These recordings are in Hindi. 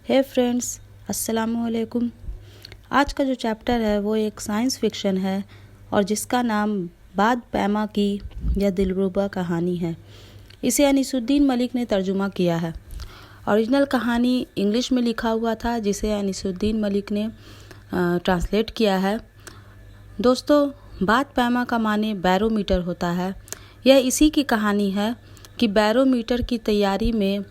हे फ्रेंड्स, अस्सलामुअलैकुम। आज का जो चैप्टर है वो एक साइंस फिक्शन है और जिसका नाम बाद पैमा की या दिलरुबा कहानी है। इसे अनीसुद्दीन मलिक ने तर्जुमा किया है। ओरिजिनल कहानी इंग्लिश में लिखा हुआ था जिसे अनीसुद्दीन मलिक ने ट्रांसलेट किया है। दोस्तों, बाद पैमा का माने बैरोमीटर होता है। यह इसी की कहानी है कि बैरोमीटर की तैयारी में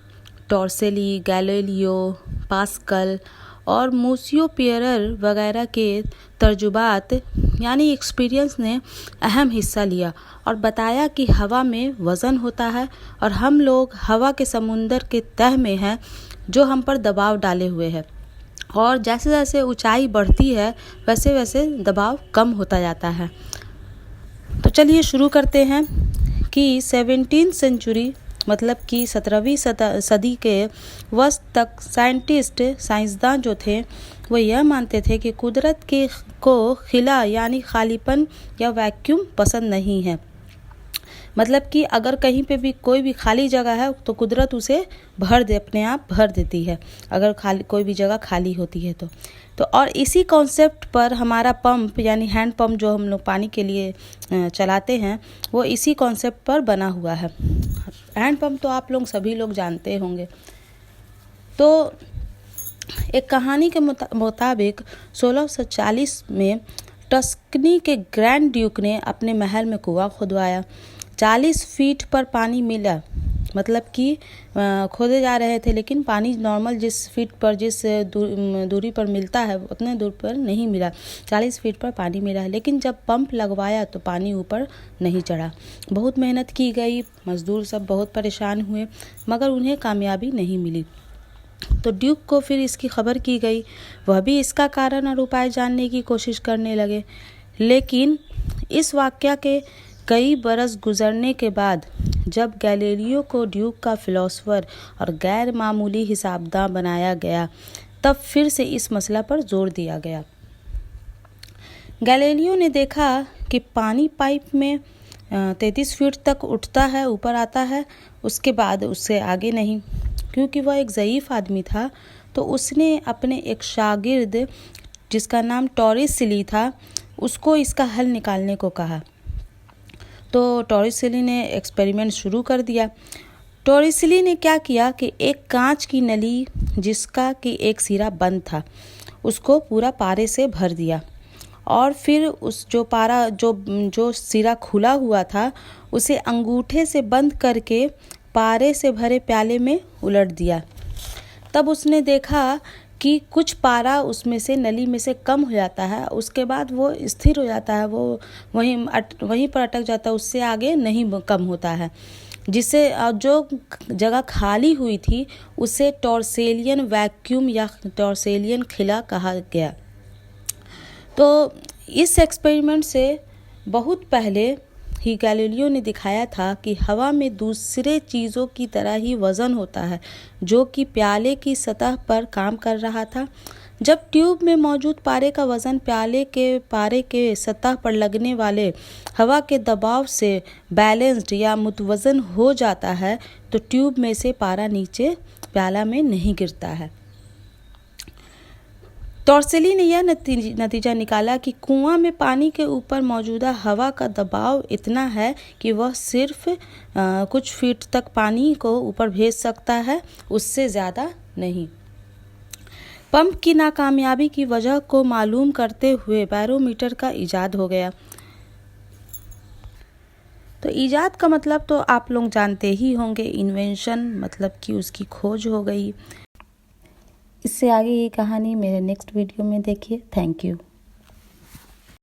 टॉर्सेली, गैलीलियो, पास्कल और मूसियो पियरर वगैरह के तजुर्बात यानी एक्सपीरियंस ने अहम हिस्सा लिया और बताया कि हवा में वज़न होता है और हम लोग हवा के समुंदर के तह में हैं जो हम पर दबाव डाले हुए है और जैसे जैसे ऊंचाई बढ़ती है वैसे वैसे दबाव कम होता जाता है। तो चलिए शुरू करते हैं कि 17वीं सेंचुरी मतलब कि 17वीं सदी के वस्त तक साइंसदान जो थे वो यह मानते थे कि कुदरत को खिला यानी खालीपन या वैक्यूम पसंद नहीं है। मतलब कि अगर कहीं पे भी कोई भी खाली जगह है तो कुदरत उसे अपने आप भर देती है अगर कोई भी जगह खाली होती है तो और इसी कॉन्सेप्ट पर हमारा पंप यानी हैंड पंप जो हम लोग पानी के लिए चलाते हैं वो इसी कॉन्सेप्ट पर बना हुआ है। हैंड पंप तो आप लोग सभी लोग जानते होंगे। तो एक कहानी के मुताबिक 1640 में टस्कनी के ग्रैंड ड्यूक ने अपने महल में कुआं खुदवाया। 40 फीट पर पानी मिला, मतलब कि खोदे जा रहे थे लेकिन पानी नॉर्मल जिस फीट पर जिस दूरी पर मिलता है उतने दूर पर नहीं मिला। 40 फीट पर पानी मिला है लेकिन जब पंप लगवाया तो पानी ऊपर नहीं चढ़ा। बहुत मेहनत की गई, मजदूर सब बहुत परेशान हुए मगर उन्हें कामयाबी नहीं मिली। तो ड्यूक को फिर इसकी खबर की गई। वह भी इसका कारण और उपाय जानने की कोशिश करने लगे। लेकिन इस वाकया के कई बरस गुजरने के बाद जब गैलीलियो को ड्यूक का फिलोसोफर और गैर मामूली हिसाबदान बनाया गया तब फिर से इस मसला पर जोर दिया गया। गैलीलियो ने देखा कि पानी पाइप में 33 फीट तक उठता है, ऊपर आता है, उसके बाद उससे आगे नहीं। क्योंकि वह एक ज़ईफ़ आदमी था तो उसने अपने एक शागिर्द जिसका नाम टॉरिसिली था उसको इसका हल निकालने को कहा। तो टॉरिसिली ने एक्सपेरिमेंट शुरू कर दिया। टॉरिसिली ने क्या किया कि एक कांच की नली जिसका कि एक सिरा बंद था उसको पूरा पारे से भर दिया और फिर उस जो सिरा खुला हुआ था उसे अंगूठे से बंद करके पारे से भरे प्याले में उलट दिया। तब उसने देखा कि कुछ पारा उसमें से नली में से कम हो जाता है, उसके बाद वो स्थिर हो जाता है, वो वहीं पर अटक जाता है, उससे आगे नहीं कम होता है, जिससे जो जगह खाली हुई थी उसे टॉर्सेलियन वैक्यूम या टॉर्सेलियन खिला कहा गया। तो इस एक्सपेरिमेंट से बहुत पहले ही गैलीलियो ने दिखाया था कि हवा में दूसरे चीज़ों की तरह ही वज़न होता है जो कि प्याले की सतह पर काम कर रहा था। जब ट्यूब में मौजूद पारे का वज़न पारे के सतह पर लगने वाले हवा के दबाव से बैलेंस्ड या मुतवज़न हो जाता है तो ट्यूब में से पारा नीचे प्याला में नहीं गिरता है। टॉर्सेली ने यह नतीजा निकाला कि कुआं में पानी के ऊपर मौजूदा हवा का दबाव इतना है कि वह सिर्फ कुछ फीट तक पानी को ऊपर भेज सकता है, उससे ज़्यादा नहीं। पंप की नाकामयाबी की वजह को मालूम करते हुए बैरोमीटर का इजाद हो गया। तो इजाद का मतलब तो आप लोग जानते ही होंगे, इन्वेंशन मतलब कि उसकी खोज हो गई। इससे आगे की कहानी मेरे नेक्स्ट वीडियो में देखिए। Thank you.